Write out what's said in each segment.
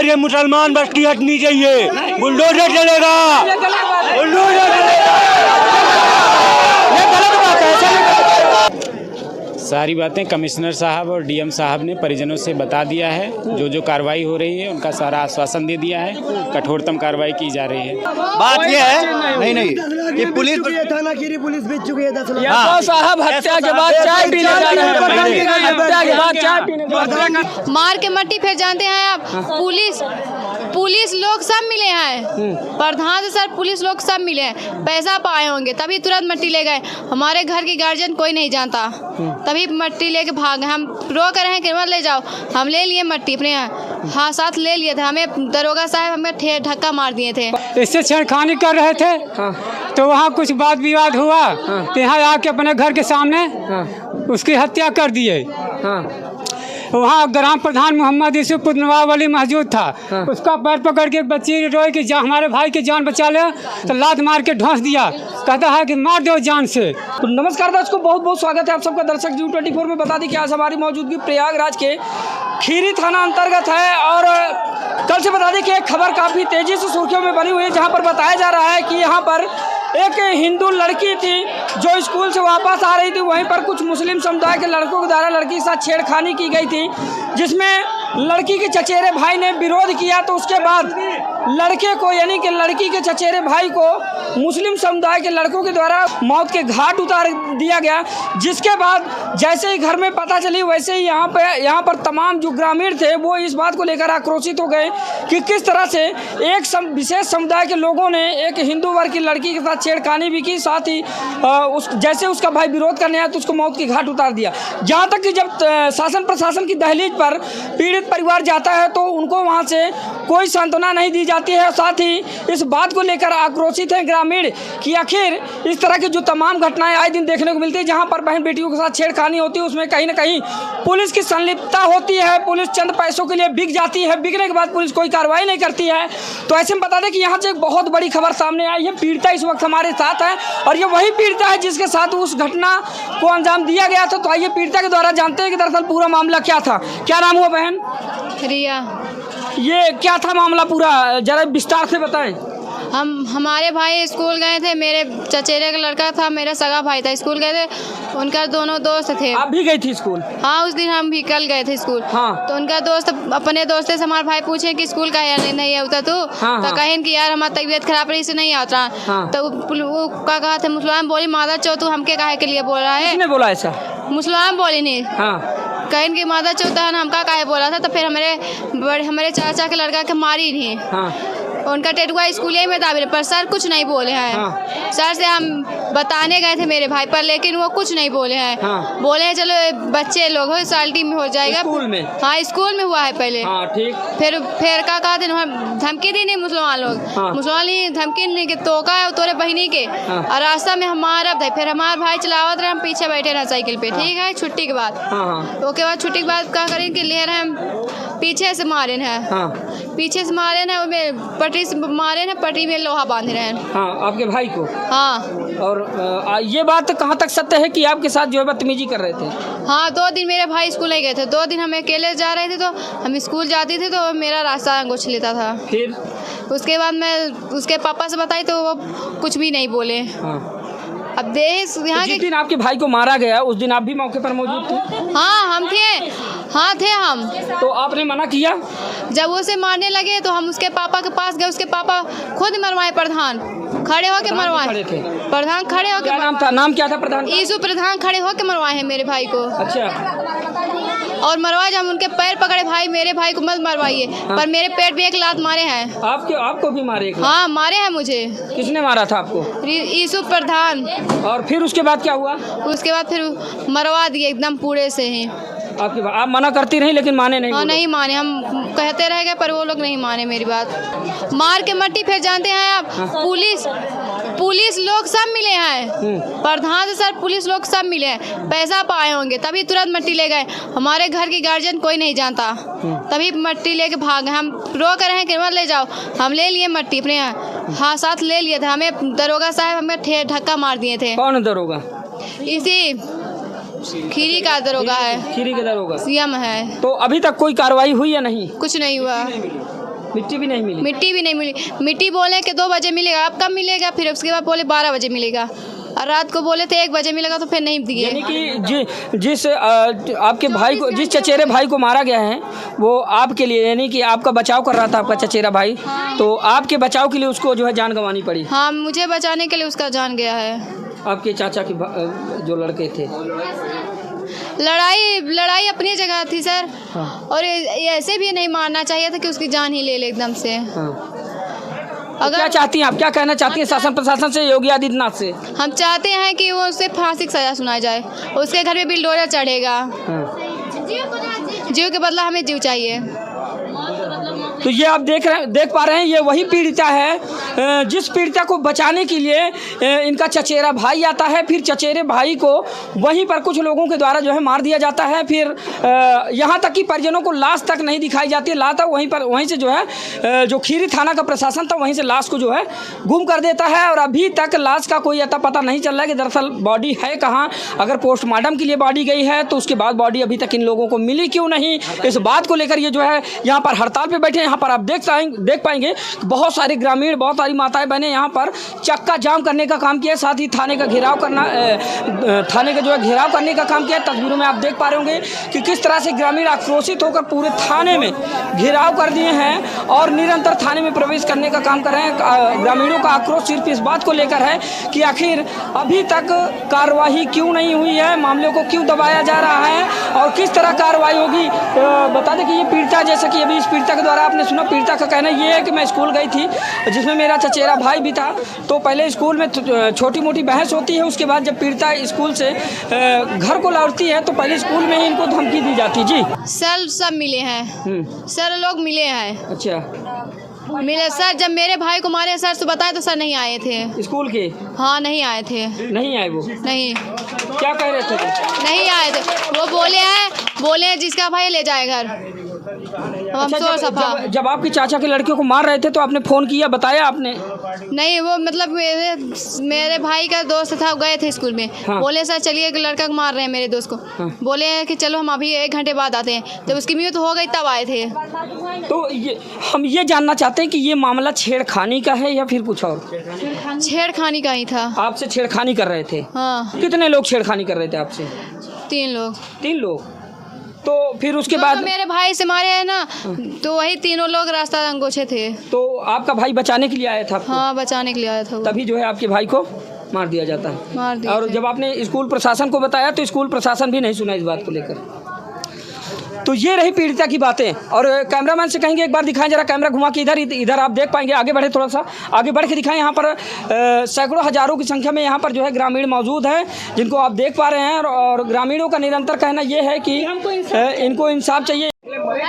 Sir ये मुसलमान बस्ती हटनी चाहिए, बुलडोजर चलेगा, बुलडोजर चलेगा। सारी बातें कमिश्नर साहब और डीएम साहब ने परिजनों से बता दिया है। जो जो कार्रवाई हो रही है उनका सारा आश्वासन दे दिया है, कठोरतम कार्रवाई की जा रही है। बात ये है नहीं कि पुलिस थाना खीरी पुलिस बेच चुकी है 10 लाख। हाँ। साहब हत्या के बाद चाय पीने जा रहे हैं, हत्या के बाद चाय पीने जा रहे हैं। मार के मट्टी फिर जानते हैं आप, पुलिस लोग सब मिले हैं, प्रधान सर पुलिस लोग सब मिले हैं, पैसा पाए होंगे तभी तुरंत मट्टी ले गए। हमारे घर की गार्जियन कोई नहीं जानता, तभी मट्टी लेके भाग गए। हम रोक रहे हैं कि मत ले जाओ, हम ले लिए मट्टी अपने हाँ साथ ले लिए थे। हमें दरोगा साहब हमें धक्का मार दिए थे। इससे छेड़खानी कर रहे थे तो वहाँ कुछ वाद विवाद हुआ तो यहाँ आके अपने घर के सामने उसकी हत्या कर दिए। वहाँ ग्राम प्रधान मोहम्मद यूसुफ नवाब अली मौजूद था, उसका पैर पकड़ के बच्ची रोए कि हमारे भाई की जान बचा ले, तो लात मार के ढोंस दिया, कहता है कि मार दो जान से। तो नमस्कार दर्शकों, बहुत बहुत स्वागत है आप सबका दर्शक G24 में। बता दें कि आज हमारी मौजूदगी प्रयागराज के खीरी थाना अंतर्गत है और कल से बता दें कि एक खबर काफ़ी तेज़ी से सुर्खियों में बनी हुई है, जहाँ पर बताया जा रहा है कि यहाँ पर एक हिंदू लड़की थी जो स्कूल से वापस आ रही थी, वहीं पर कुछ मुस्लिम समुदाय के लड़कों के द्वारा लड़की के साथ छेड़खानी की गई थी, जिसमें लड़की के चचेरे भाई ने विरोध किया। तो उसके बाद लड़के को यानी कि लड़की के चचेरे भाई को मुस्लिम समुदाय के लड़कों के द्वारा मौत के घाट उतार दिया गया। जिसके बाद जैसे ही घर में पता चली वैसे ही यहाँ पर तमाम जो ग्रामीण थे वो इस बात को लेकर आक्रोशित हो गए कि किस तरह से एक विशेष समुदाय के लोगों ने एक हिंदू वर्ग की लड़की के साथ छेड़खानी भी की, साथ ही जैसे उसका भाई विरोध करने आया तो उसको मौत के घाट उतार दिया। जहाँ तक कि जब शासन प्रशासन की दहलीज पर पीड़ित परिवार जाता है तो उनको वहाँ से कोई सांत्वना नहीं दी जाती है। साथ ही इस बात को लेकर आक्रोशित हैं ग्रामीण कि आखिर इस तरह की जो तमाम घटनाएं आए दिन देखने को मिलती है, जहाँ पर बहन बेटियों के साथ छेड़खानी होती है, उसमें कहीं ना कहीं पुलिस की संलिप्तता होती है। पुलिस चंद पैसों के लिए बिक जाती है, बिकने के बाद पुलिस कोई कार्रवाई नहीं करती है। तो ऐसे में बता दें कि यहाँ से एक बहुत बड़ी खबर सामने आई है। पीड़िता इस वक्त हमारे साथ है और ये वही पीड़िता है जिसके साथ उस घटना को अंजाम दिया गया था। तो आइए पीड़िता के द्वारा जानते हैं कि दरअसल पूरा मामला क्या था। क्या नाम हुआ बहन? रिया। ये क्या था मामला पूरा, जरा विस्तार से बताएं। हमारे भाई स्कूल गए थे, मेरे चचेरे का लड़का था, मेरा सगा भाई था, स्कूल गए थे, उनका दोनों दोस्त थे। आप भी गई थी स्कूल? हाँ, उस दिन हम भी कल गए थे स्कूल। हाँ। तो उनका दोस्त अपने दोस्त से हमारे भाई पूछे कि स्कूल का है नहीं होता तो हाँ। कहें कि यार हमारी तबीयत खराब रही से नहीं आता। हाँ। तो वो क्या कहा था, मुसलमान बोली मादा चो तू हमके काहे के लिए बोल रहा है? किसने बोला ऐसा? मुसलमान बोली नहीं। हाँ। कहें कि मादा चो तहन हमका काहे बोला था। तो फिर हमारे चाचा के लड़का के मारी नहीं। हाँ। उनका टेटुआ स्कूल में दाबिल, पर सर कुछ नहीं बोले हैं। हाँ। सर से हम बताने गए थे मेरे भाई पर, लेकिन वो कुछ नहीं बोले हैं। हाँ। बोले हैं चलो बच्चे लोग हो साल्टी में हो जाएगा। स्कूल में? हाँ, स्कूल में हुआ है पहले। हाँ, ठीक। फिर क्या कहते हैं, धमकी दी नहीं मुसलमान लोग। हाँ। मुसलमान धमकी नहीं कि तो का तोरे बहनी के। हाँ। और रास्ता में हमारा फिर हमारे भाई चलावत रहे, हम पीछे बैठे रहे साइकिल पे। हाँ। ठीक है, छुट्टी के बाद। हाँ। तो के बाद छुट्टी के बाद क्या करें कि ले रहे हम पीछे से मारे हैं। हाँ। पीछे से मारे ना, पटरी से मारे हैं, पटरी में लोहा बांधे रहे हैं। हाँ, आपके भाई को? हाँ। और ये बात कहाँ तक सत्य है कि आपके साथ जो है बदतमीजी कर रहे थे? हाँ, 2 दिन मेरे भाई स्कूल नहीं गए थे, 2 दिन हम अकेले जा रहे थे। तो हम स्कूल जाती थी तो मेरा रास्ता अंगूछ लेता था। फिर उसके बाद मैं उसके पापा से बताई तो वो कुछ भी नहीं बोले। हाँ। अब देश यहाँ जिस दिन आपके भाई को मारा गया उस दिन आप भी मौके पर मौजूद थे? हाँ, हम थे। हाँ, थे हम। तो आपने मना किया? जब वो उसे मारने लगे तो हम उसके पापा के पास गए। उसके पापा खुद मरवाए, प्रधान खड़े होके मरवाए। प्रधान खड़े होके। क्या नाम था? नाम क्या था प्रधान? ईसु प्रधान खड़े होके मरवाए हैं मेरे भाई को। अच्छा। और मरवा जब उनके पैर पकड़े, भाई मेरे भाई को मत मरवाइए। हाँ। पर मेरे पेट में एक लात मारे हैं। आपको भी मारे? हाँ, मारे हैं मुझे। किसने मारा था आपको? ईसु प्रधान। और फिर उसके बाद क्या हुआ? उसके बाद फिर मरवा दिए एकदम पूरे से ही। आप मना करती रही लेकिन माने नहीं? हाँ, नहीं माने। हम कहते रह गए पर वो लोग नहीं माने मेरी बात। मार के मट्टी फिर जानते हैं आप। हाँ। पुलिस लोग सब मिले हैं, प्रधान सर पुलिस लोग सब मिले हैं, पैसा पाए होंगे तभी तुरंत मट्टी ले गए। हमारे घर की गार्जियन कोई नहीं जानता, तभी मट्टी लेके भाग गए। हम रोक रहे हैं कि मत ले जाओ, हम ले लिए मट्टी अपने हाँ साथ ले लिए थे। हमें दरोगा साहब हमें धक्का मार दिए थे। कौन दरोगा? इसी खीरी का दरोगा है। खीरी का दरोगा सीएम है। तो अभी तक कोई कार्रवाई हुई या नहीं? कुछ नहीं हुआ। मिट्टी भी नहीं मिली? मिट्टी भी नहीं मिली। मिट्टी बोले कि 2 बजे मिलेगा, अब कब मिलेगा? फिर उसके बाद बोले 12 बजे मिलेगा, और रात को बोले थे 1 बजे मिलेगा, तो फिर नहीं दिए। यानी कि जिस आपके भाई को, जिस चचेरे भाई को मारा गया है, वो आपके लिए, यानी कि आपका बचाव कर रहा था आपका चचेरा भाई, तो आपके बचाव के लिए उसको जो है जान गंवानी पड़ी? हाँ, मुझे बचाने के लिए उसका जान गया है। आपके चाचा के जो लड़के थे? लड़ाई अपनी जगह थी सर। हाँ। और ऐसे भी नहीं मारना चाहिए था कि उसकी जान ही ले ले एकदम से। हाँ। तो क्या चाहती हैं आप, क्या कहना चाहती हैं शासन प्रशासन से, योगी आदित्यनाथ से? हम चाहते हैं कि वो उसे फांसी की सजा सुनाई जाए, उसके घर पे बिल्डोजर चढ़ेगा। हाँ। जीव के बदला हमें जीव चाहिए। तो ये आप देख पा रहे हैं, ये वही पीड़िता है जिस पीड़िता को बचाने के लिए इनका चचेरा भाई आता है, फिर चचेरे भाई को वहीं पर कुछ लोगों के द्वारा जो है मार दिया जाता है। फिर यहाँ तक कि परिजनों को लाश तक नहीं दिखाई जाती है, लाश वहीं से जो है जो खीरी थाना का प्रशासन था वहीं से लाश को जो है गुम कर देता है, और अभी तक लाश का कोई अता पता नहीं चल रहा है कि दरअसल बॉडी है कहाँ। अगर पोस्टमार्टम के लिए बॉडी गई है तो उसके बाद बॉडी अभी तक इन लोगों को मिली क्यों नहीं, इस बात को लेकर ये जो है यहाँ पर हड़ताल पे बैठे हैं। यहाँ पर आप देख पाएंगे बहुत सारे ग्रामीण, बहुत सारी माताएं बहनें यहाँ पर चक्का जाम करने का काम किया, साथ ही थाने का घेराव करना, थाने का जो है घेराव करने का काम किया। तस्वीरों में आप देख पा रहे होंगे कि किस तरह से ग्रामीण आक्रोशित होकर पूरे थाने में घेराव कर दिए हैं और निरंतर थाने में प्रवेश करने का काम कर रहे हैं। ग्रामीणों का आक्रोश सिर्फ इस बात को लेकर है कि आखिर अभी तक कार्रवाई क्यों नहीं हुई है, मामले को क्यों दबाया जा रहा है और किस तरह कार्रवाई होगी। बता दें कि ये पीड़िता, जैसा कि अभी इस पीड़िता के द्वारा आपने सुना, पीड़िता का कहना ये है कि मैं स्कूल गई थी जिसमें मेरा चचेरा भाई भी था, तो पहले स्कूल में छोटी मोटी बहस होती है, उसके बाद जब पीड़िता स्कूल से घर को लौटती है तो पहले स्कूल में ही इनको धमकी दी जाती। जी सर सब मिले हैं, सर लोग मिले हैं। अच्छा, मिले सर, जब मेरे भाई को मारे सर से बताए तो सर नहीं आए थे स्कूल के। हाँ, नहीं आए थे। नहीं आए वो? नहीं। क्या कह रहे थे? नहीं आए थे, वो बोले हैं जिसका भाई ले जाए घर। अच्छा, जब आपके चाचा के लड़के को मार रहे थे तो आपने फोन किया, बताया आपने? नहीं, वो मतलब मेरे भाई का दोस्त था, गए थे स्कूल में। हाँ। बोले सर चलिए एक लड़का को मार रहे हैं मेरे दोस्त को। हाँ। बोले कि चलो हम अभी 1 घंटे बाद आते हैं, जब उसकी मौत हो गई तब आए थे। तो हम ये जानना चाहते हैं कि ये मामला छेड़खानी का है या फिर कुछ और? छेड़खानी का ही था। आपसे छेड़खानी कर रहे थे? हाँ। कितने लोग छेड़खानी कर रहे थे आपसे? 3 लोग। 3 लोग? तो फिर उसके बाद तो मेरे भाई से मारे हैं ना, तो वही 3 लोग रास्ता अंगोछे थे। तो आपका भाई बचाने के लिए आया था आपको? हाँ, बचाने के लिए आया था। तभी जो है आपके भाई को मार दिया जाता है। मार दिया। और जब आपने स्कूल प्रशासन को बताया तो स्कूल प्रशासन भी नहीं सुना इस बात को लेकर। तो ये रही पीड़िता की बातें। और कैमरामैन से कहेंगे एक बार दिखाएं जरा, कैमरा घुमा के इधर आप देख पाएंगे। आगे बढ़े, थोड़ा सा आगे बढ़ के दिखाएं। यहाँ पर सैकड़ों हजारों की संख्या में यहाँ पर जो है ग्रामीण मौजूद हैं जिनको आप देख पा रहे हैं, और ग्रामीणों का निरंतर कहना ये है कि इनको इंसाफ चाहिए।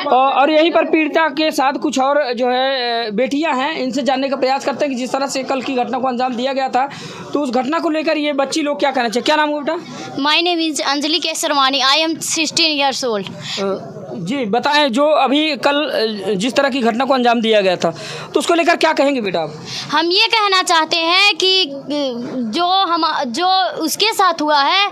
और यहीं पर पीड़िता के साथ कुछ और जो है बेटियां हैं, इनसे जानने का प्रयास करते हैं कि जिस तरह से कल की घटना को अंजाम दिया गया था, तो उस घटना को लेकर ये बच्ची लोग क्या कहना चाहिए। क्या नाम है बेटा? My name is Anjali Kesarwani, I am 16 years old. जी बताएं, जो अभी कल जिस तरह की घटना को अंजाम दिया गया था तो उसको लेकर क्या कहेंगे बेटा आप? हम ये कहना चाहते हैं कि जो उसके साथ हुआ है,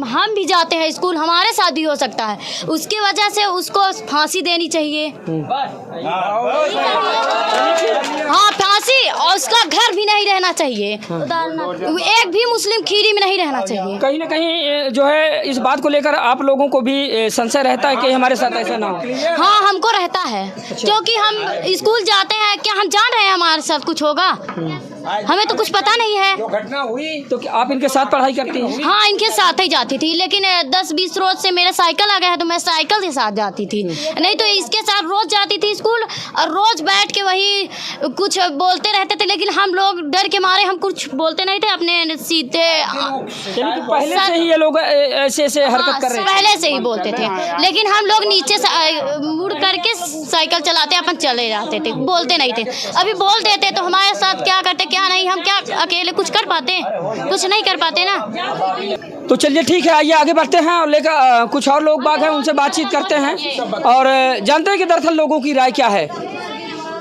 हम भी जाते हैं स्कूल, हमारे साथ भी हो सकता है, उसकी वजह से उसको फांसी देनी चाहिए। हाँ, फांसी, और उसका घर भी नहीं रहना चाहिए। एक भी मुस्लिम खीरी में नहीं रहना चाहिए। कहीं ना कहीं जो है इस बात को लेकर आप लोगों को भी संशय रहता है कि हमारे साथ ऐसा ना हो? हाँ, हमको रहता है। अच्छा। क्योंकि हम स्कूल जाते हैं, क्या हम जान रहे हैं हमारे साथ कुछ होगा? हमें तो कुछ पता नहीं है। जो घटना हुई तो आप इनके साथ पढ़ाई करती हैं? हाँ, इनके साथ ही जाती थी, लेकिन 10-20 रोज से मेरा साइकिल आ गया है तो मैं साइकिल के साथ जाती थी, नहीं तो इसके साथ रोज जाती थी स्कूल, और रोज बैठ के वही कुछ बोलते रहते थे, लेकिन हम लोग डर के मारे हम कुछ बोलते नहीं थे अपने सीधे। पहले से ही ये लोग ऐसे हरकत कर रहे थे? पहले से ही बोलते थे, लेकिन हम लोग नीचे से मुड़ करके साइकिल चलाते अपन चले जाते थे, बोलते नहीं थे। अभी बोल देते तो हमारे साथ क्या करते क्या नहीं, हम क्या अकेले कुछ कर पाते? कुछ नहीं कर पाते ना। तो चलिए ठीक है, आइए आगे बढ़ते हैं और लेकर कुछ और लोग बाग हैं, उनसे बातचीत करते हैं और जानते हैं कि दरअसल लोगों की राय क्या है।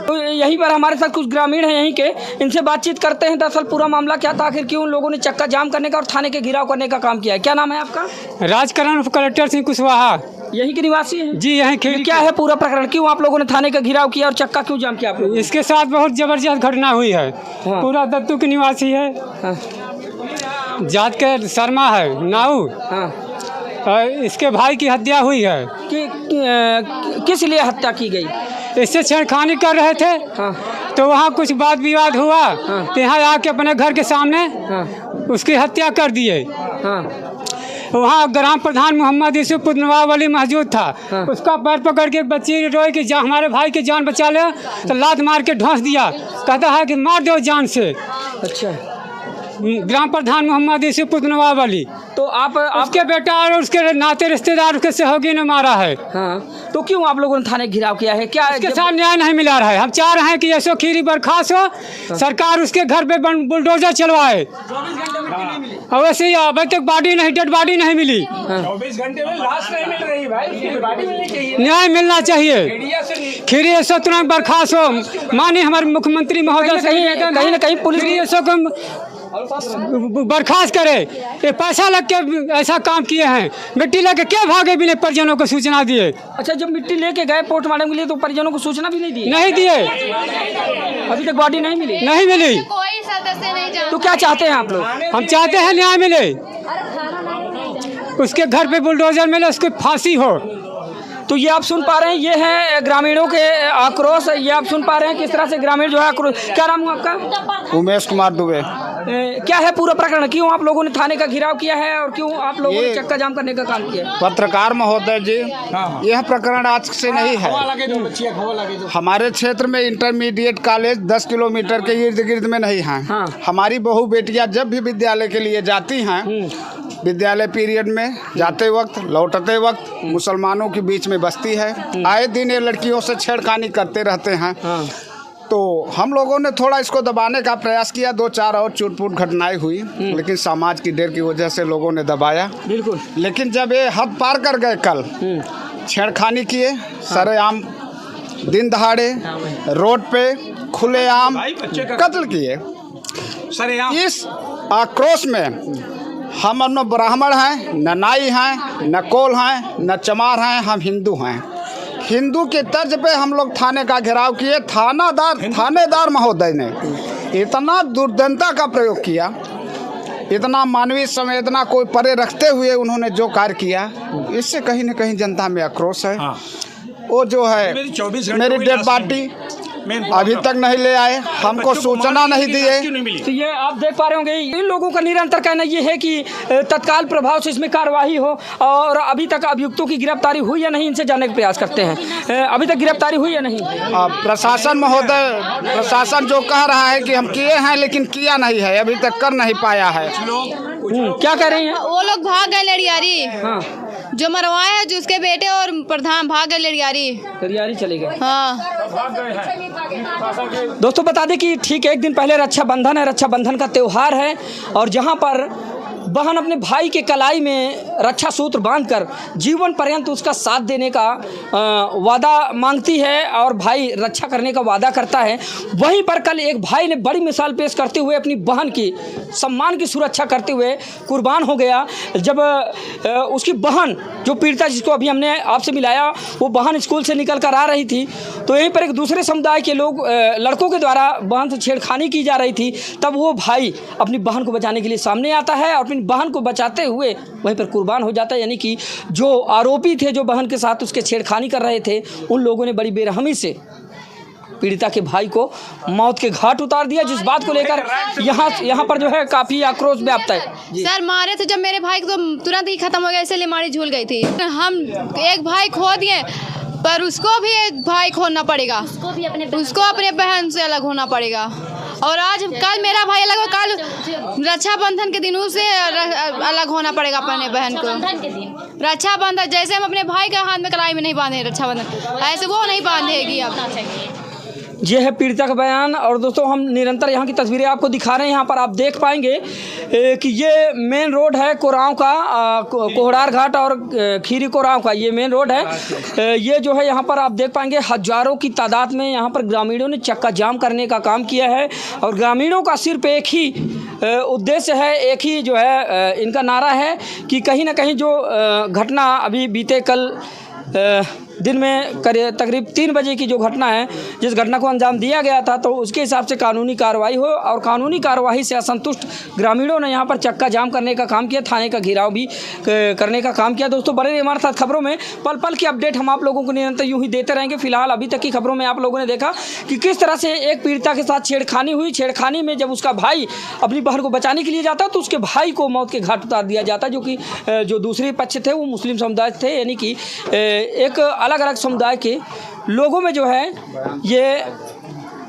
तो यहीं पर हमारे साथ कुछ ग्रामीण हैं यहीं के, इनसे बातचीत करते हैं दरअसल पूरा मामला क्या था, आखिर क्यों लोगों ने चक्का जाम करने का और थाने के घेराव करने का काम किया है। क्या नाम है आपका? राजकरण कलेक्टर सिंह कुशवाहा। यहीं के निवासी हैं? जी यहीं ये खीरी क्या है पूरा प्रकरण, क्यों आप लोगों ने थाने का घेराव किया और चक्का क्यों जाम किया आप लोग? इसके साथ बहुत जबरदस्त घटना हुई है। पूरा दत्तू के निवासी है, जात के शर्मा है नाऊ। और इसके भाई की हत्या हुई है। किस लिए हत्या की गई? इससे छेड़खानी कर रहे थे, तो वहाँ कुछ वाद विवाद हुआ, तो यहाँ आके अपने घर के सामने उसकी हत्या कर दिए। वहाँ ग्राम प्रधान मोहम्मद यूसुफ नवाब अली मौजूद था। उसका पैर पकड़ के बच्ची रोई कि हमारे भाई की जान बचा ले, तो लात मार के ढोंस दिया। कहता है कि मार दो जान से। अच्छा, ग्राम प्रधान मोहम्मद यूसुफ नवाब अली, तो आप उसके बेटा और उसके नाते रिश्तेदार उसके सहयोगी ने मारा है। तो क्यों आप लोगों ने थाने घेराव किया है? क्या उसके साथ न्याय नहीं मिला रहा है। हम चाह रहे हैं कि यशो खीरी बर्खास्त हो, सरकार उसके घर पे बुलडोजर चलवाए। और वैसे ही अभी तक डेड बॉडी नहीं मिली। 24 घंटे में लाश नहीं मिल रही भाई, उसकी बॉडी मिलनी चाहिए, न्याय मिलना चाहिए। खीरी यशो तुरंत बर्खास्त हो। माननीय हमारे मुख्यमंत्री महोदय कहीं ना कहीं पुलिस यशो को बर्खास्त करे। ये पैसा लग के ऐसा काम किए हैं, मिट्टी लेके क्या भागे बिना परिजनों को सूचना दिए। अच्छा, जब मिट्टी लेके गए पोस्टमार्टम के लिए तो परिजनों को सूचना भी नहीं दी? नहीं दिए, अभी तक बॉडी नहीं मिली? नहीं मिली। कोई सदस्य नहीं जानता। तो क्या चाहते हैं आप लोग? हम चाहते हैं न्याय मिले, उसके घर पे बुलडोजर मिले, उसको फांसी हो। तो ये आप सुन पा रहे हैं, ये है ग्रामीणों के आक्रोश। ये आप सुन पा रहे हैं किस तरह से ग्रामीण जो है आक्रोश। क्या नाम हुआ आपका? उमेश कुमार दुबे। क्या है पूरा प्रकरण, क्यों आप लोगों ने थाने का घेराव किया है और क्यों आप लोगों ने चक्का जाम करने का काम किया? पत्रकार महोदय जी, यह प्रकरण आज से नहीं है। हमारे क्षेत्र में इंटरमीडिएट कॉलेज 10 किलोमीटर के इर्द गिर्द में नहीं है। हमारी बहू बेटियां जब भी विद्यालय के लिए जाती हैं, विद्यालय पीरियड में जाते वक्त लौटते वक्त मुसलमानों के बीच में बसती है। आए दिन ये लड़कियों से छेड़खानी करते रहते हैं। तो हम लोगों ने थोड़ा इसको दबाने का प्रयास किया। 2-4 और चूट-फूट घटनाएं हुई, लेकिन समाज की डर की वजह से लोगों ने दबाया। बिल्कुल। लेकिन जब ये हद पार कर गए, कल छेड़खानी किए, सरेआम दिन दहाड़े रोड पे खुलेआम कत्ल किए। इस आक्रोश में हम न ब्राह्मण हैं, न नाई हैं, न कोल हैं, न चमार हैं, हम हिंदू हैं। हिंदू के तर्ज पे हम लोग थाने का घेराव किए। थानेदार महोदय ने इतना दुर्दंता का प्रयोग किया, इतना मानवीय संवेदना को परे रखते हुए उन्होंने जो कार्य किया, इससे कहीं न कहीं जनता में आक्रोश है। वो जो है मेरी डेड बॉडी अभी तक नहीं ले आए, हमको सूचना नहीं दिए। तो ये आप देख पा रहे होंगे, इन लोगों का निरंतर कहना ये है कि तत्काल प्रभाव से इसमें कार्रवाई हो। और अभी तक अभियुक्तों की गिरफ्तारी हुई या नहीं, इनसे जानने का प्रयास करते हैं। अभी तक गिरफ्तारी हुई या नहीं? प्रशासन महोदय, प्रशासन जो कह रहा है कि हम किए हैं, लेकिन किया नहीं है, अभी तक कर नहीं पाया है। क्या कह रही हैं? वो लोग भाग गए लड़ियारी। जो मरवाए हैं, जो उसके बेटे और प्रधान भाग गए लड़ियारी चले गए। दोस्तों बता दें कि ठीक एक दिन पहले रक्षाबंधन है। रक्षाबंधन का त्यौहार है और जहां पर बहन अपने भाई के कलाई में रक्षा सूत्र बांधकर जीवन पर्यंत उसका साथ देने का वादा मांगती है और भाई रक्षा करने का वादा करता है। वहीं पर कल एक भाई ने बड़ी मिसाल पेश करते हुए अपनी बहन की सम्मान की सुरक्षा करते हुए कुर्बान हो गया। जब उसकी बहन जो पीड़िता, जिसको अभी हमने आपसे मिलाया, वो बहन स्कूल से निकल कर आ रही थी, तो यहीं पर एक दूसरे समुदाय के लोग लड़कों के द्वारा बहन से छेड़खानी की जा रही थी। तब वो भाई अपनी बहन को बचाने के लिए सामने आता है और अपनी बहन को बचाते हुए वहीं पर कुर्बान हो जाता है। यानी कि जो आरोपी थे, जो बहन के साथ उसके छेड़खानी कर रहे थे, उन लोगों ने बड़ी बेरहमी से पीड़िता के भाई को मौत के घाट उतार दिया। जिस बात को लेकर यहाँ पर जो है काफ़ी आक्रोश व्याप्त है। सर मारे थे जब मेरे भाई को, तो तुरंत ही खत्म हो गया, इसलिए मारी झूल गई थी। हम एक भाई खो दिए, पर उसको भी एक भाई खोना पड़ेगा, उसको अपने बहन से अलग होना पड़ेगा। और आज कल मेरा भाई अलग हो, कल रक्षाबंधन के दिन उसे अलग होना पड़ेगा अपने बहन को। रक्षाबंधन जैसे हम अपने भाई के हाथ में कलाई में नहीं बांधे रक्षाबंधन, ऐसे वो नहीं बांधेगी। अब ये है पीड़िता का बयान। और दोस्तों हम निरंतर यहाँ की तस्वीरें आपको दिखा रहे हैं। यहाँ पर आप देख पाएंगे कि ये मेन रोड है कोरांव का, कोहड़ार घाट और खीरी कोरांव का ये मेन रोड है। ये जो है यहाँ पर आप देख पाएंगे हजारों की तादाद में यहाँ पर ग्रामीणों ने चक्का जाम करने का काम किया है। और ग्रामीणों का सिर्फ एक ही उद्देश्य है, एक ही जो है इनका नारा है कि कहीं ना कहीं जो घटना अभी बीते कल दिन में तकरीब 3 बजे की जो घटना है, जिस घटना को अंजाम दिया गया था, तो उसके हिसाब से कानूनी कार्रवाई हो। और कानूनी कार्रवाई से असंतुष्ट ग्रामीणों ने यहाँ पर चक्का जाम करने का काम किया, थाने का घेराव भी करने का काम किया। दोस्तों बने रहिए हमारे साथ खबरों में, पल पल की अपडेट हम आप लोगों को निरंतर यूँ ही देते रहेंगे। फिलहाल अभी तक की खबरों में आप लोगों ने देखा कि किस तरह से एक पीड़िता के साथ छेड़खानी हुई। छेड़खानी में जब उसका भाई अपनी बहन को बचाने के लिए जाता है तो उसके भाई को मौत के घाट उतार दिया जाता है, जो कि जो दूसरे पक्ष थे वो मुस्लिम समुदाय थे, यानी कि एक अलग अलग समुदाय के लोगों में जो है ये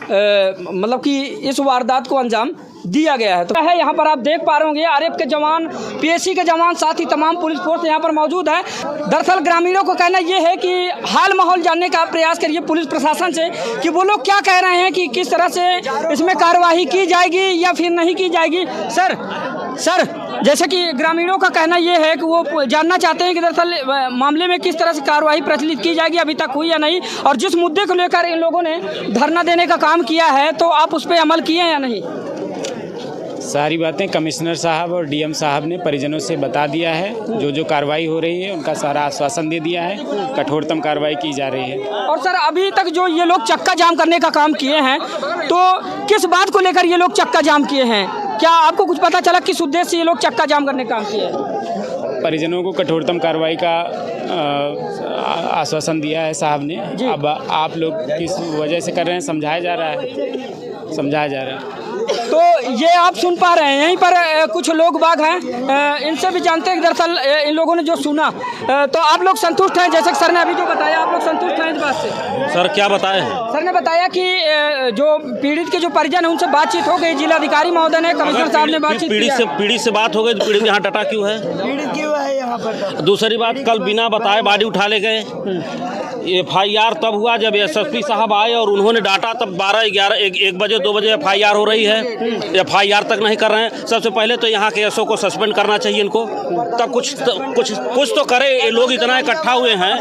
मतलब कि इस वारदात को अंजाम दिया गया है। तो है यहाँ पर आप देख पा रहे होंगे आरएफ के जवान, पीएसी के जवान, साथ ही तमाम पुलिस फोर्स यहाँ पर मौजूद है। दरअसल ग्रामीणों को कहना ये है कि हाल माहौल जानने का आप प्रयास करिए पुलिस प्रशासन से कि वो लोग क्या कह रहे हैं, कि किस तरह से इसमें कार्यवाही की जाएगी या फिर नहीं की जाएगी। सर जैसे कि ग्रामीणों का कहना ये है कि वो जानना चाहते हैं कि दरअसल मामले में किस तरह से कार्रवाई प्रचलित की जाएगी, अभी तक हुई या नहीं, और जिस मुद्दे को लेकर इन लोगों ने धरना देने का काम किया है तो आप उस पर अमल किए या नहीं? सारी बातें कमिश्नर साहब और डीएम साहब ने परिजनों से बता दिया है। जो कार्रवाई हो रही है उनका सारा आश्वासन दे दिया है, कठोरतम कार्रवाई की जा रही है। और सर अभी तक जो ये लोग चक्का जाम करने का काम किए हैं, तो किस बात को लेकर ये लोग चक्का जाम किए हैं? क्या आपको कुछ पता चला किस उद्देश्य से ये लोग चक्का जाम करने का काम किए हैं? परिजनों को कठोरतम कार्रवाई का आश्वासन दिया है साहब ने। अब आप लोग किस वजह से कर रहे हैं समझाया जा रहा है। तो ये आप सुन पा रहे हैं, यहीं पर कुछ लोग बाग हैं, इनसे भी जानते हैं कि दरअसल इन लोगों ने जो सुना, तो आप लोग संतुष्ट हैं? जैसे सर ने अभी जो बताया, आप लोग संतुष्ट हैं इस बात से? सर क्या बताए हैं? सर ने बताया कि जो पीड़ित के जो परिजन है उनसे बातचीत हो गई, जिलाधिकारी महोदय ने, कमिश्नर साहब ने बातचीत की। पीड़ित से बात हो गई तो पीड़ित यहाँ डटा क्यों है? पीड़ित क्यों है यहाँ पर? दूसरी बात, कल बिना बताए बॉडी उठा ले गए। FIR तब हुआ जब SSP साहब आए और उन्होंने डाटा, तब 12, 11, 1 बजे 2 बजे FIR हो रही है। FIR तक नहीं कर रहे हैं। सबसे पहले तो यहाँ के SO को सस्पेंड करना चाहिए इनको, तब कुछ तो करे। ये लोग इतना इकट्ठा हुए हैं,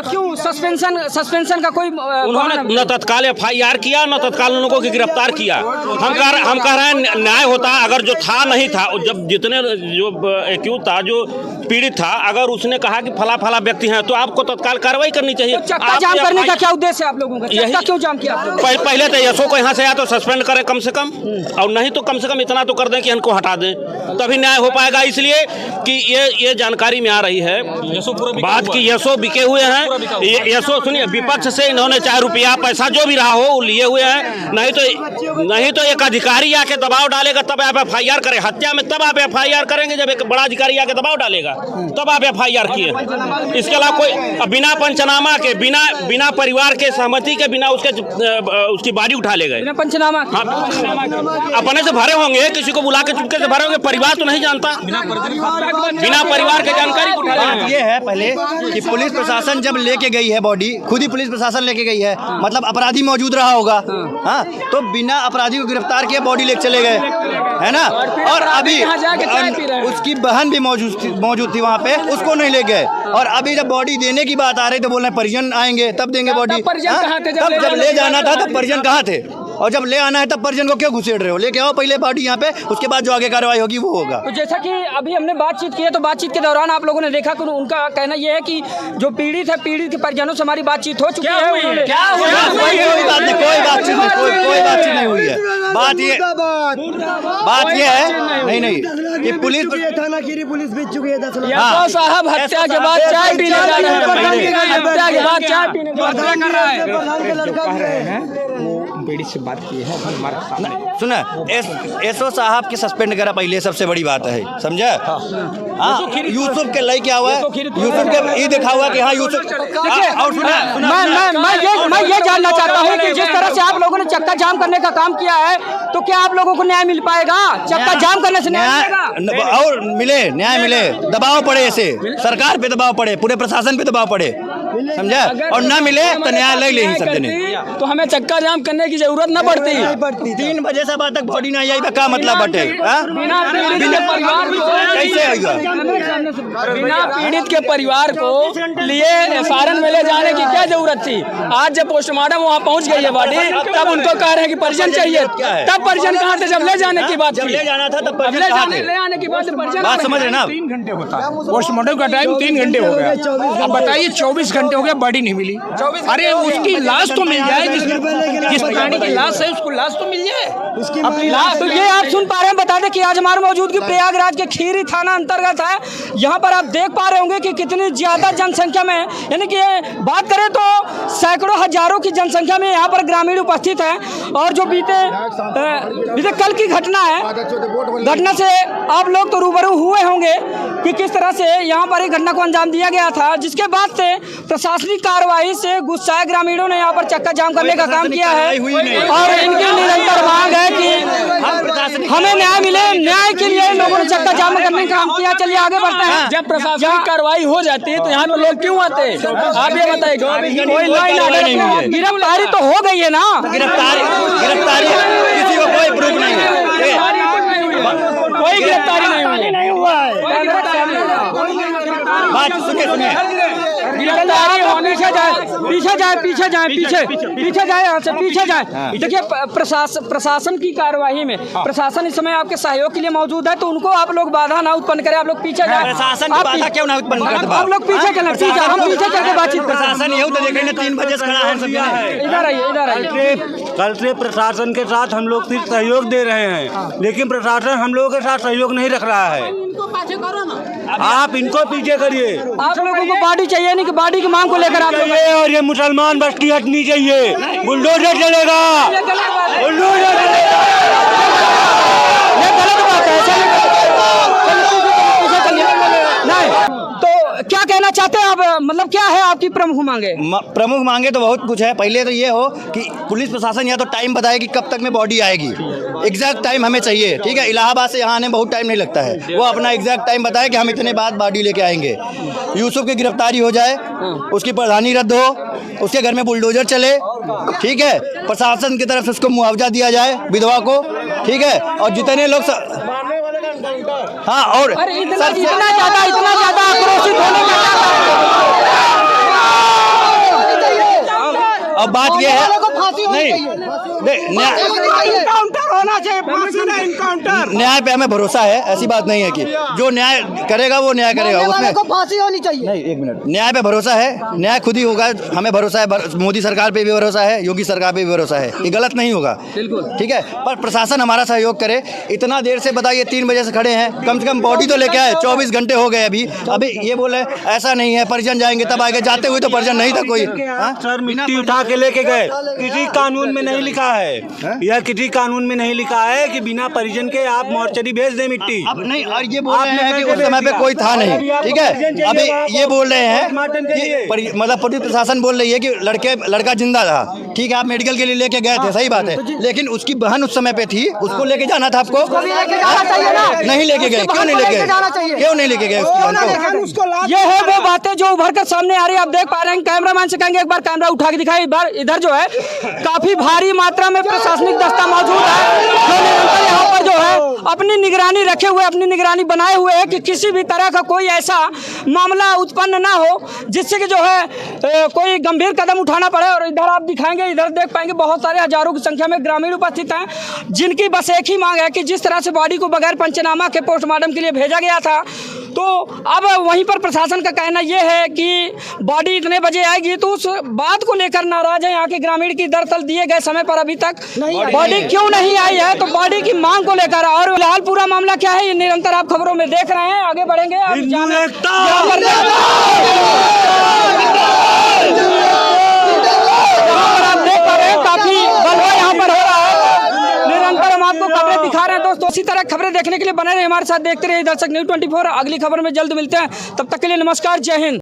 क्यों सस्पेंशन का कोई उन्होंने न तत्काल FIR किया न तत्काल उन लोगों को गिरफ्तार किया। हम कह रहे हैं न्याय होता अगर जो था नहीं था, जब जितने जो एक्यूज था, जो पीड़ित था, अगर उसने कहा कि फला व्यक्ति हैं तो आपको तत्काल कार्रवाई करनी चाहिए। चक्का जाम करने का क्या उद्देश्य है आप लोगों का? चक्का क्यों जाम किया? पहले तो SO को यहाँ से या तो सस्पेंड करें कम से कम, और नहीं तो कम से कम इतना तो कर दें कि इनको हटा दें, तभी न्याय हो पाएगा। इसलिए कि ये जानकारी में आ रही है बात की SO बिके हुए हैं। SO सुनिए, विपक्ष से इन्होंने चाहे रुपया पैसा जो भी रहा हो लिए हुए हैं, नहीं तो एक अधिकारी आके दबाव डालेगा तब आप FIR करें। हत्या में तब आप FIR करेंगे जब एक बड़ा अधिकारी आके दबाव डालेगा, तब आप FIR किए। इसके अलावा कोई बिना पंचनामा के, बिना परिवार के सहमति के, बिना उसकी बॉडी उठा ले गए। बिना पंचनामा अपने से भरे होंगे, किसी को बुला के चुपके से भरे होंगे, परिवार तो नहीं जानता, बिना परिवार के जानकारी को उठा। ये है पहले कि पुलिस प्रशासन जब लेके गई है बॉडी, खुद ही पुलिस प्रशासन लेके गई है, मतलब अपराधी मौजूद रहा होगा, हाँ, तो बिना अपराधी को गिरफ्तार किए बॉडी लेके चले गए, है ना। और अभी उसकी बहन भी मौजूद थी वहाँ पे, उसको नहीं ले गए। और अभी जब बॉडी देने की बात आ रही तो बोल रहे परिजन आएंगे तब देंगे बॉडी। तब जब ले जाना था तब परिजन कहाँ थे, और जब ले आना है तब परिजन को क्यों घुसेड़ रहे हो? लेके आओ पहले बॉडी यहाँ पे, उसके बाद जो आगे कार्रवाई होगी वो होगा। तो जैसा कि अभी हमने बातचीत की है, तो बातचीत के दौरान आप लोगों ने देखा कि उनका कहना यह है कि जो पीड़ित है, पीड़ित के परिजनों से हमारी बातचीत हो चुकी है। कोई बातचीत नहीं हुई है। बात ये है नहीं कि पुलिस थाना खीरी पुलिस बीत चुकी है 10 लाख। साहब हत्या के बाद चाय पीने जा रहे हैं, हत्या के बाद चाय पीने कर रहा है। पीड़ित से बात की है हमारे सामने। सुना, SO साहब की सस्पेंड करा पहले, सबसे बड़ी बात है, समझा। हाँ, यूसुफ के लई क्या हुआ है, यूसुफ के ये देखा हुआ कि हाँ यूसुफ। और मैं ये जानना चाहता हूँ कि जिस तरह से आप लोगों ने चक्का जाम करने का काम किया है, तो क्या आप लोगों को न्याय मिल पाएगा? चक्का जाम करने से न्याय और न्याय मिले, दबाव पड़े, ऐसे सरकार पे दबाव पड़े, पूरे प्रशासन पे दबाव पड़े, समझा, और ना मिले तो न्यायालय ले ही सकते नहीं। तो हमें चक्का जाम करने की जरूरत न पड़ती। 3 बजे से बाद तक बॉडी नहीं आई तो क्या मतलब बटे? बिना कैसे आएगा? पीड़ित के परिवार को लिए फॉरेन में ले जाने की क्या जरूरत थी? आज जब पोस्टमार्टम वहाँ पहुँच गई है बॉडी, तब उनको कह रहे हैं कि परिजन चाहिए। तब परिजन कहाँ थे जब ले जाने की बात? जब ले जाना था तब ले आने की बात बात समझ रहे ना? 3 घंटे होता है पोस्टमार्टम का टाइम, 3 घंटे हो गया। अब बताइए 24 घंटे हो गया, बॉडी नहीं मिली। अरे उसकी लाश तो मिल जाए, जिस प्राणी की लाश है उसको लाश तो मिल जाए, अपनी लाश। तो ये आप सुन पा रहे हैं, बता दें कि आज हमारे मौजूदगी प्रयागराज के खीरी थाना अंतर्गत है। यहाँ पर आप देख पा रहे होंगे कि कितनी ज्यादा जनसंख्या में, यानी कि बात करें तो सैकड़ों हजारों की जनसंख्या में यहाँ पर ग्रामीण उपस्थित हैं। और जो बीते कल की घटना है, घटना से आप लोग तो रूबरू हुए होंगे कि किस तरह से यहाँ पर एक घटना को अंजाम दिया गया था, जिसके बाद से प्रशासनिक कार्रवाई से गुस्साए ग्रामीणों ने यहाँ पर चक्का जाम करने का काम किया है। और इनकी निरंतर मांग है कि हमें न्याय मिले। न्याय के लिए लोगों ने चक्का जाम करने का काम किया। चलिए आगे बढ़ते हैं। जब प्रशासनिक कार्रवाई हो जाती है तो यहाँ पे लोग क्यों आते हैं? आप ये बताइए। कोई गिरफ्तारी तो हो गई है ना? गिरफ्तारी किसी को कोई प्रूफ नहीं है, कोई गिरफ्तारी नहीं हुआ है। बात सुनिए गिरफ्तारी होने से पीछे जाए यहाँ से पीछे जाए। देखिए प्रशासन की कार्यवाही में प्रशासन इस समय आपके सहयोग के लिए मौजूद है, तो उनको आप लोग बाधा ना उत्पन्न करें। आप लोग पीछे जाए। प्रशासन की बाधा क्यों ना उत्पन्न करते? आप लोग पीछे चलें, हम पीछे चलकर बातचीत। प्रशासन यही तो देखेंगे 3 बजे से खड़ा है। इधर आइए। कल से प्रशासन के साथ हम लोग सिर्फ सहयोग दे रहे हैं, लेकिन प्रशासन हम लोगों के साथ सहयोग नहीं रख रहा है। आप इनको पीछे करिए। आप लोगों को बॉडी चाहिए नहीं कि बॉडी की मांग को लेकर आप लोग, और ये मुसलमान बस्ती हटनी चाहिए। बुलडोजर चलेगा, बुलडोजर चलेगा। ये गलत बात है। नहीं तो क्या कहना चाहते हैं आप? मतलब क्या है आपकी प्रमुख मांगे? प्रमुख मांगे तो बहुत कुछ है। पहले तो ये हो कि पुलिस प्रशासन या तो टाइम बताए कि कब तक में बॉडी आएगी। एग्जैक्ट टाइम हमें चाहिए, ठीक है? इलाहाबाद से यहाँ आने में बहुत टाइम नहीं लगता है। वो अपना एग्जैक्ट टाइम बताए कि हम इतने बाद बॉडी लेके आएंगे। यूसुफ की गिरफ्तारी हो जाए, उसकी प्रधानी रद्द हो, उसके घर में बुलडोजर चले, ठीक है? प्रशासन की तरफ से उसको मुआवजा दिया जाए विधवा को, ठीक है? और जितने लोग हाँ, और इतना ज्यादा आक्रोशित होने का अब बात ये है न्याय पे हमें भरोसा है। ऐसी बात नहीं है कि जो न्याय करेगा वो न्याय करेगा, उसमें फांसी होनी चाहिए। नहीं, 1 मिनट। न्याय पे भरोसा है, न्याय खुद ही होगा। हमें भरोसा है, मोदी सरकार पे भी भरोसा है, योगी सरकार पे भी भरोसा है। ये गलत नहीं होगा, ठीक है? पर प्रशासन हमारा सहयोग करे। इतना देर से बताइए 3 बजे से खड़े हैं, कम से कम बॉडी तो लेके आए। 24 घंटे हो गए अभी ये बोले ऐसा नहीं है, परिजन जाएंगे तब आएंगे। जाते हुए तो परिजन नहीं था कोई। सर मिट्टी उठा के लेके गए। किसी कानून में नहीं लिखा है, यह किसी कानून में नहीं लिखा है कि बिना परिजन के आप मोर्चरी भेज दें मिट्टी। अब नहीं, और ये बोल रहे हैं कि उस समय पे कोई था नहीं, ठीक है? अभी ये बोल रहे हैं कि मतलब पुलिस प्रशासन बोल रही है कि लड़का जिंदा था, ठीक है? आप मेडिकल के लिए लेके गए थे, सही बात है, लेकिन उसकी बहन उस समय पे थी, उसको लेके जाना था आपको। नहीं लेके गए, क्यों नहीं लेके गए? क्यों नहीं लेके गए उसकी बहन को? ये है वो बातें जो उभर कर सामने आ रही है। आप देख पा रहे हैं, कैमरामैन से कहेंगे एक बार कैमरा उठा के दिखाई। इधर जो है काफी भारी मात्रा में प्रशासनिक दस्ता मौजूद है, जो निरंतर यहाँ पर जो है अपनी निगरानी रखे हुए, अपनी निगरानी बनाए हुए है कि किसी भी तरह का कोई ऐसा मामला उत्पन्न ना हो जिससे कि जो है कोई गंभीर कदम उठाना पड़े। और इधर आप दिखाएंगे, इधर देख पाएंगे बहुत सारे हजारों की संख्या में ग्रामीण उपस्थित हैं, जिनकी बस एक ही मांग है कि जिस तरह से बॉडी को बगैर पंचनामा के पोस्टमार्टम के लिए भेजा गया था, तो अब वहीं पर प्रशासन का कहना यह है कि बॉडी इतने बजे आएगी। तो उस बात को लेकर नाराज है यहाँ के ग्रामीण की। दरअसल दिए गए समय पर अभी तक बॉडी क्यों नहीं आई है, तो बॉडी की मांग को लेकर। और फिलहाल पूरा मामला क्या है ये निरंतर आप खबरों में देख रहे हैं। आगे बढ़ेंगे, आप देख पा रहे हैं काफी बलवा यहाँ पर हो रहा है। निरंतर हम आपको खबरें दिखा रहे हैं दोस्तों। इसी तरह खबरें देखने के लिए बने रहे हमारे साथ, देखते रहिए दर्शक न्यूज़ 24। अगली खबर में जल्द मिलते हैं, तब तक के लिए नमस्कार, जय हिंद।